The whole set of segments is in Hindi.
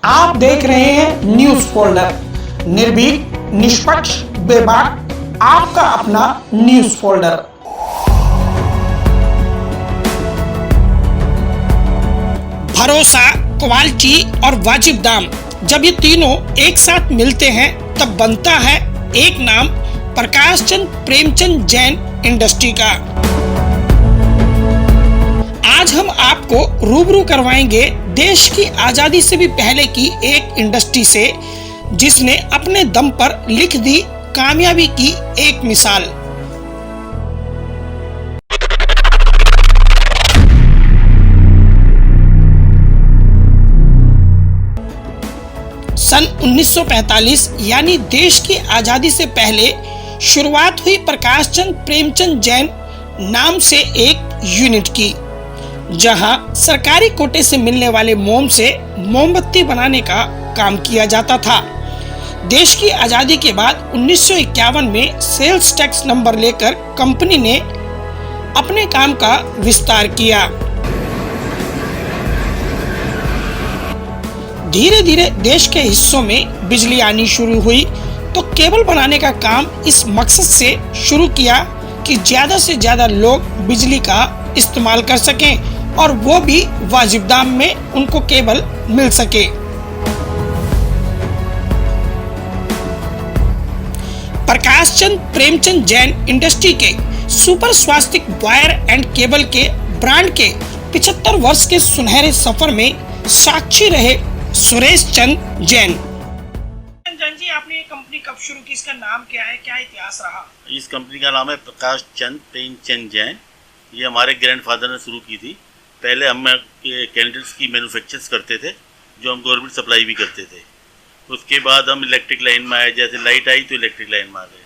आप देख रहे हैं न्यूज फोल्डर, निर्भीक, निष्पक्ष, बेबाक, आपका अपना न्यूज फोल्डर। भरोसा, क्वालिटी और वाजिब दाम, जब ये तीनों एक साथ मिलते हैं तब बनता है एक नाम, प्रकाश चंद प्रेमचंद जैन इंडस्ट्री का। आज हम आपको रूबरू करवाएंगे देश की आजादी से भी पहले की एक इंडस्ट्री से, जिसने अपने दम पर लिख दी कामयाबी की एक मिसाल। सन 1945 यानी देश की आजादी से पहले शुरुआत हुई प्रकाश चंद प्रेमचंद जैन नाम से एक यूनिट की, जहां सरकारी कोटे से मिलने वाले मोम से मोमबत्ती बनाने का काम किया जाता था। देश की आजादी के बाद 1951 में सेल्स टैक्स नंबर लेकर कंपनी ने अपने काम का विस्तार किया। धीरे धीरे देश के हिस्सों में बिजली आनी शुरू हुई तो केबल बनाने का काम इस मकसद से शुरू किया कि ज्यादा से ज्यादा लोग बिजली का इस्तेमाल कर सकें और वो भी वाजिब दाम में उनको केबल मिल सके। प्रकाश चंद प्रेमचंद जैन इंडस्ट्री के super Swastik wire and cable के ब्रांड के 75 वर्ष के सुनहरे सफर में साक्षी रहे सुरेश चंद जैन। जैन जी, आपने ये कंपनी कब शुरू की, इसका नाम क्या है, क्या इतिहास रहा? इस कंपनी का नाम है प्रकाश चंद प्रेमचंद जैन। ये हमारे ग्रैंडफादर ने शुरू की थी। पहले हम कैंडल्स की मैन्युफैक्चर्स करते थे, जो हम गवर्नमेंट सप्लाई भी करते थे। उसके बाद हम इलेक्ट्रिक लाइन में आए, जैसे लाइट आई तो इलेक्ट्रिक लाइन में आ गए।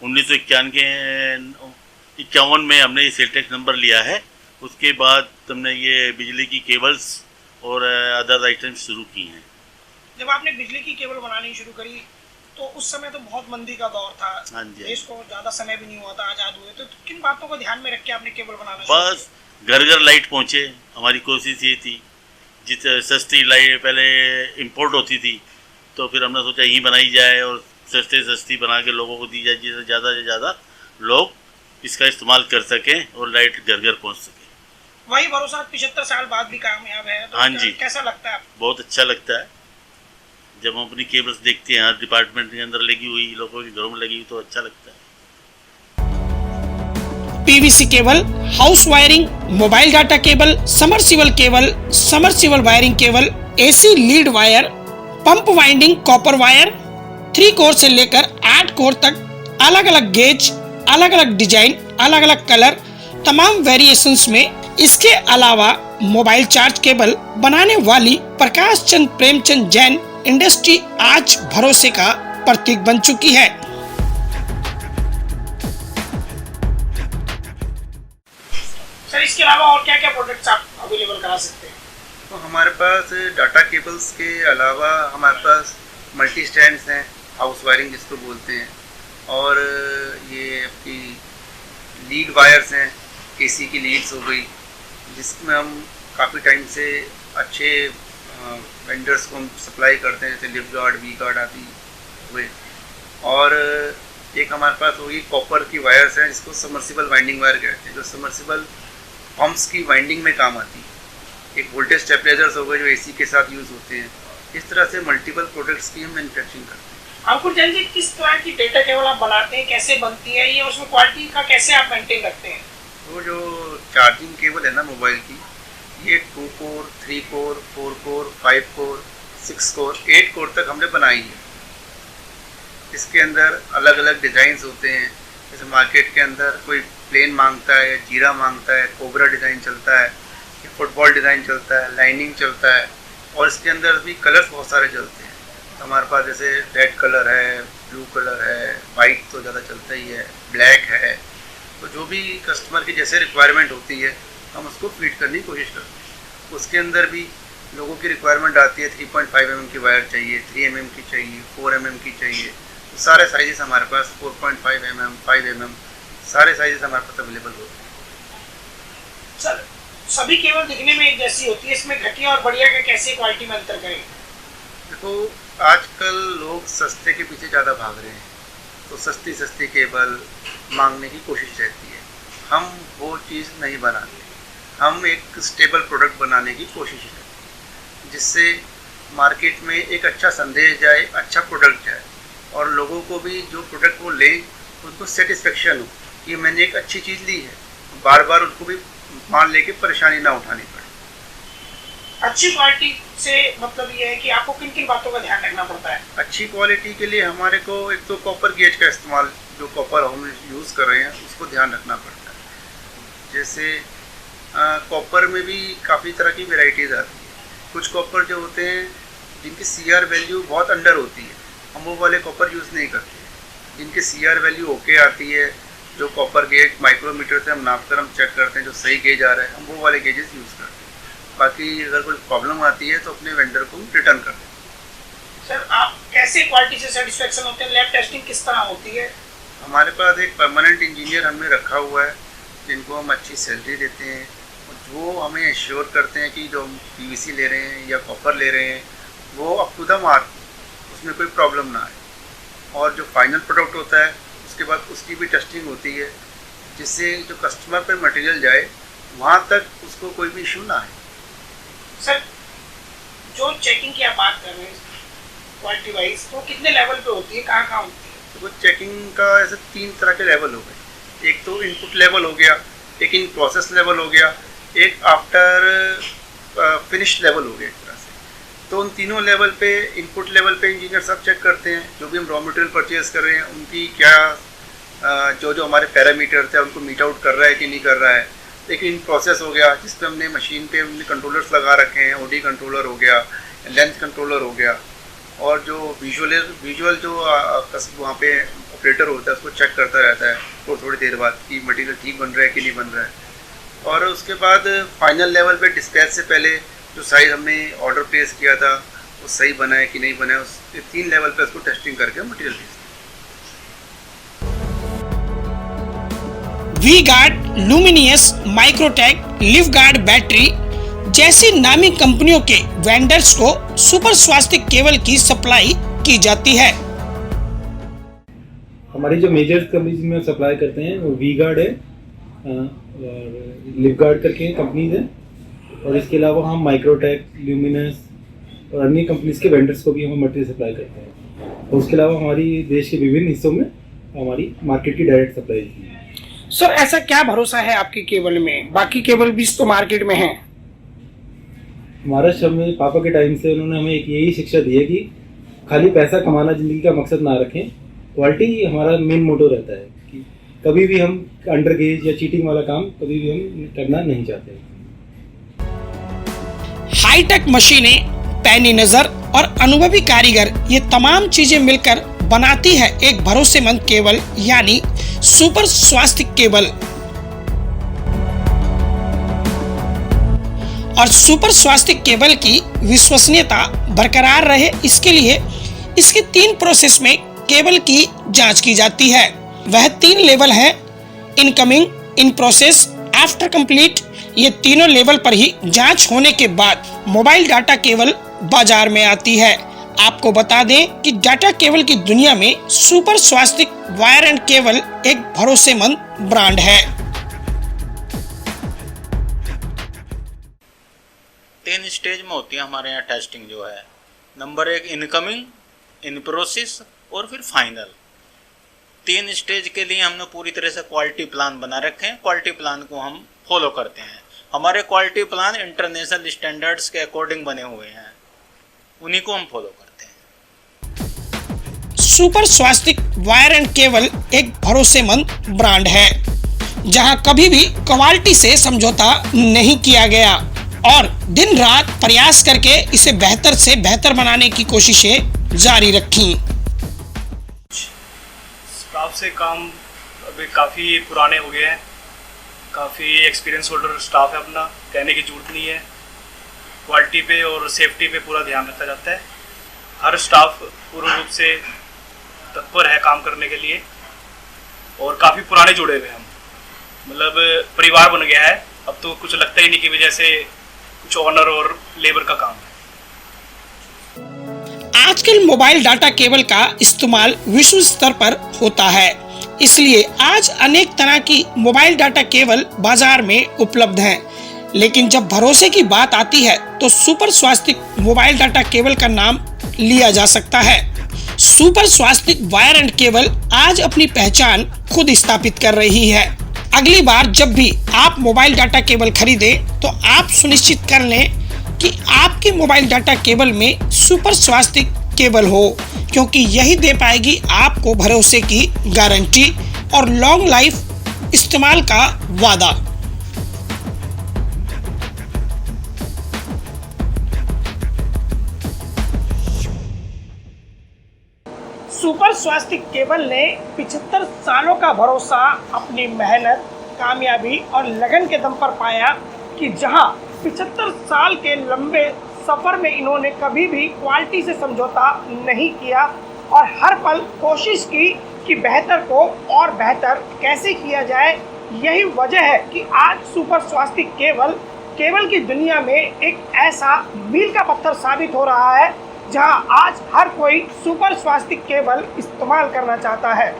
1951 में हमने ये सेल टैक्स नंबर लिया है। उसके बाद हमने ये बिजली की केबल्स और अदर आइटम्स शुरू की हैं। जब आपने बिजली की केबल बनानी शुरू करी तो उस समय तो बहुत मंदी का दौर था। हाँ जी, देश को ज़्यादा समय भी नहीं हुआ था आज़ाद हुए, तो किन बातों को ध्यान में रख के आपने केबल बनाना? बस घर घर लाइट पहुँचे, हमारी कोशिश ये थी। जिस सस्ती लाइट पहले इंपोर्ट होती थी, तो फिर हमने सोचा यहीं बनाई जाए और सस्ती बना के लोगों को दी जाए, जिससे ज़्यादा से ज़्यादा लोग इसका इस्तेमाल कर सकें और लाइट घर घर पहुँच सके। वही भरोसा 75 साल बाद भी कामयाब है, तो हाँ जी, कैसा लगता है आपको? बहुत अच्छा लगता है जब हम अपनी केबल्स देखते हैं हर डिपार्टमेंट के अंदर लगी हुई, लोगों के घरों में लगी हुई, तो अच्छा लगता है। PVC cable, house wiring, mobile data cable, submersible wiring cable, AC lead wire, pump winding copper wire, 3 core से लेकर 8 कोर तक, अलग अलग गेज, अलग अलग डिजाइन, अलग अलग कलर, तमाम वेरिएशंस में। इसके अलावा मोबाइल चार्ज केबल बनाने वाली प्रकाश चंद प्रेमचंद जैन इंडस्ट्री आज भरोसे का प्रतीक बन चुकी है। सर, इसके अलावा और क्या क्या प्रोडक्ट्स आप अवेलेबल करा सकते हैं? तो हमारे पास डाटा केबल्स के अलावा हमारे पास मल्टी स्टैंड्स हैं, हाउस वायरिंग जिसको बोलते हैं, और ये आपकी लीड वायर्स हैं, एसी की लीड्स हो गई, जिसमें हम काफ़ी टाइम से अच्छे वेंडर्स को हम सप्लाई करते हैं, जैसे लिफ्ट गार्ड, वी गार्ड आदि हुए। और एक हमारे पास होगी कॉपर की वायर्स हैं, जिसको समर्सिबल वाइंडिंग वायर कहते हैं, जो समर्सिबल पंप्स की वाइंडिंग में काम आती है। एक वोल्टेज स्टेबलाइजर्स हो गए, जो एसी के साथ यूज़ होते हैं। इस तरह से मल्टीपल प्रोडक्ट्स की हम मैन्युफैक्चरिंग करते हैं। अंकुर जैन जी, किस तरह की डेटा केबल आप बनाते हैं, कैसे बनती है ये, उसमें क्वालिटी का कैसे आप मेंटेन रखते हैं? तो जो चार्जिंग केबल है ना मोबाइल की, ये 2 core, 3 core, 4 core, 5 core, 6 core, 8 core तक हमने बनाई है। इसके अंदर अलग अलग डिज़ाइंस होते हैं। जैसे मार्केट के अंदर कोई प्लेन मांगता है, जीरा मांगता है, कोबरा डिज़ाइन चलता है, फुटबॉल डिज़ाइन चलता है, लाइनिंग चलता है, और इसके अंदर भी कलर्स बहुत सारे चलते हैं। तो हमारे पास जैसे रेड कलर है, ब्लू कलर है, वाइट तो ज़्यादा चलता ही है, ब्लैक है। तो जो भी कस्टमर की जैसे रिक्वायरमेंट होती है, हम उसको फीड करने की कोशिश करते हैं। उसके अंदर भी लोगों की रिक्वायरमेंट आती है, 3.5 mm की वायर चाहिए, 3 mm की चाहिए, 4 mm की चाहिए। तो सारे साइजेस हमारे पास 4.5 mm, 5 mm, सारे साइजेस हमारे पास अवेलेबल होते हैं। सर, सभी केबल दिखने में एक जैसी होती है, इसमें घटिया और बढ़िया का कैसे क्वालिटी में अंतर करें? देखो, आजकल लोग सस्ते के पीछे ज़्यादा भाग रहे हैं, तो सस्ती सस्ती केबल मांगने की कोशिश रहती है। हम वो चीज़ नहीं बनाते, हम एक स्टेबल प्रोडक्ट बनाने की कोशिश करते हैं जिससे मार्केट में एक अच्छा संदेश जाए, अच्छा प्रोडक्ट जाए और लोगों को भी जो प्रोडक्ट वो ले उनको सेटिस्फेक्शन हो कि मैंने एक अच्छी चीज़ ली है, बार बार उनको भी मान लेके परेशानी ना उठानी पड़े। अच्छी क्वालिटी से मतलब ये है कि आपको किन किन बातों का ध्यान रखना पड़ता है? अच्छी क्वालिटी के लिए हमारे को एक तो कॉपर गेज का इस्तेमाल, जो कॉपर हम यूज़ कर रहे हैं उसको ध्यान रखना पड़ता है। जैसे कॉपर में भी काफ़ी तरह की वेराइटीज़ आती है। कुछ कॉपर जो होते हैं जिनकी CR वैल्यू बहुत अंडर होती है, हम वो वाले कॉपर यूज़ नहीं करते। जिनकी CR वैल्यू ओके आती है, जो कॉपर गेज माइक्रोमीटर से हम नाप कर हम चेक करते हैं जो सही गेज आ रहा है, हम वो वाले गेजेस यूज़ करते हैं। बाकी अगर कोई प्रॉब्लम आती है तो अपने वेंडर को रिटर्न कर दें। सर, आप कैसे क्वालिटी से सेटिस्फेक्शन होते हैं? लैब टेस्टिंग किस तरह होती है? हमारे पास एक परमानेंट इंजीनियर हमने रखा हुआ है जिनको हम अच्छी सैलरी देते हैं, वो हमें एश्योर करते हैं कि जो हम PVC ले रहे हैं या कॉपर ले रहे हैं वो अप टू द मार्क, उसमें कोई प्रॉब्लम ना आए। और जो फाइनल प्रोडक्ट होता है उसके बाद उसकी भी टेस्टिंग होती है जिससे जो कस्टमर पे मटेरियल जाए वहाँ तक उसको कोई भी इशू ना आए। सर, जो चेकिंग की आप बात कर रहे हैं क्वालिटी वाइज, तो कितने लेवल पे होती है, कहाँ कहाँ होती है? तो चेकिंग का ऐसे 3 तरह के लेवल हो गए। एक तो इनपुट लेवल हो गया, एक इन प्रोसेस लेवल हो गया, एक आफ्टर फिनिश लेवल हो गया एक तरह से। तो उन तीनों लेवल पे, इनपुट लेवल पे इंजीनियर सब चेक करते हैं जो भी हम रॉ मटेरियल परचेज कर रहे हैं उनकी क्या जो जो हमारे पैरामीटर्स है उनको मीट आउट कर रहा है कि नहीं कर रहा है। एक इन प्रोसेस हो गया जिसपे हमने मशीन पे हमने कंट्रोलर्स लगा रखे हैं, OD कंट्रोलर हो गया, लेंथ कंट्रोलर हो गया, और जो विजुअल जो वहाँ पे ऑपरेटर होता है उसको चेक करता रहता है थोड़ी देर बाद कि मटेरियल ठीक बन रहा है कि नहीं बन रहा है। और उसके बाद फाइनल लेवल पे डिस्पैच से पहले जो साइज हमने ऑर्डर प्लेस किया था वो सही बना है कि नहीं बना है, उस 3 लेवल पे उसको टेस्टिंग करके मटेरियल भेजते हैं। V-Guard, luminous, Microtek, Livguard battery जैसी नामी कंपनियों के वेंडर्स को सुपर स्वास्थ्य केबल की सप्लाई की जाती है। हमारी जो मेजर कंपनीज में सप्लाई करते हैं वो V-Guard है और लिवगार्ड करके कंपनीज है, और इसके अलावा हम माइक्रोटेक, ल्यूमिनस और अन्य कंपनीज के वेंडर्स को भी हम मटेरियल सप्लाई करते हैं। और उसके अलावा हमारी देश के विभिन्न हिस्सों में हमारी मार्केट की डायरेक्ट सप्लाई है। सर, ऐसा क्या भरोसा है आपकी केबल में? बाकी केबल भी तो मार्केट में हैं। हमारा समय पापा के टाइम से उन्होंने हमें एक यही शिक्षा दी है कि खाली पैसा कमाना ज़िंदगी का मकसद ना रखें, क्वालिटी हमारा मेन मोटो रहता है कि कभी भी हम अंडरगेज या चीटिंग वाला काम कभी भी हम करना नहीं चाहते। हाईटेक मशीनें, पैनी नजर और अनुभवी कारीगर, ये तमाम चीजें मिलकर बनाती है एक भरोसेमंद केबल यानी सुपर स्वास्थ्य केबल। और सुपर स्वास्थ्य केबल की विश्वसनीयता बरकरार रहे इसके लिए इसके 3 प्रोसेस में केबल की जांच की जाती है। वह 3 लेवल है: incoming, in process, after complete. ये तीनों लेवल पर ही जांच होने के बाद मोबाइल डाटा केबल बाजार में आती है। आपको बता दें कि डाटा केबल की दुनिया में सुपर स्वास्थ्य वायर एंड केबल एक भरोसेमंद ब्रांड है। 3 स्टेज में होती है हमारे यहाँ टेस्टिंग जो है। नंबर 1 इनकमिंग, इन प्रोसेस और फिर फाइनल। 3 स्टेज के लिए हमने पूरी तरह से क्वालिटी प्लान बना रखे हैं। क्वालिटी प्लान को हम फॉलो करते हैं। हमारे क्वालिटी प्लान इंटरनेशनल स्टैंडर्ड्स के अकॉर्डिंग बने हुए हैं, उन्हीं को हम फॉलो करते हैं। सुपर स्वास्थ्य वायर एंड केबल एक भरोसेमंद ब्रांड है जहां कभी भी क्वालिटी से समझौता नहीं किया गया और दिन रात प्रयास करके इसे बेहतर से बेहतर बनाने की कोशिशें जारी रखी। स्टाफ से काम अभी काफ़ी पुराने हो गए हैं, काफ़ी एक्सपीरियंस होल्डर स्टाफ है अपना, कहने की जरूरत नहीं है। क्वालिटी पे और सेफ्टी पे पूरा ध्यान रखा जाता है। हर स्टाफ पूर्ण रूप से तत्पर है काम करने के लिए और काफ़ी पुराने जुड़े हुए हैं हम, मतलब परिवार बन गया है। अब तो कुछ लगता ही नहीं कि जैसे कुछ ऑनर और लेबर का काम है। आजकल मोबाइल डाटा केबल का इस्तेमाल विश्व स्तर पर होता है, इसलिए आज अनेक तरह की मोबाइल डाटा केबल बाजार में उपलब्ध हैं। लेकिन जब भरोसे की बात आती है तो super Swastik mobile data cable का नाम लिया जा सकता है। Super Swastik wire and cable आज अपनी पहचान खुद स्थापित कर रही है। अगली बार जब भी आप मोबाइल डाटा केबल खरीदें तो आप सुनिश्चित कर लें कि आपके मोबाइल डाटा केबल में सुपर स्वास्तिक केबल हो, क्योंकि यही दे पाएगी आपको भरोसे की गारंटी और लॉन्ग लाइफ इस्तेमाल का वादा। सुपर स्वास्तिक केबल ने 75 सालों का भरोसा अपनी मेहनत, कामयाबी और लगन के दम पर पाया कि जहां 75 साल के लंबे सफ़र में इन्होंने कभी भी क्वालिटी से समझौता नहीं किया और हर पल कोशिश की कि बेहतर को और बेहतर कैसे किया जाए। यही वजह है कि आज सुपर स्वास्तिक केबल की दुनिया में एक ऐसा मील का पत्थर साबित हो रहा है जहां आज हर कोई सुपर स्वास्तिक केबल इस्तेमाल करना चाहता है।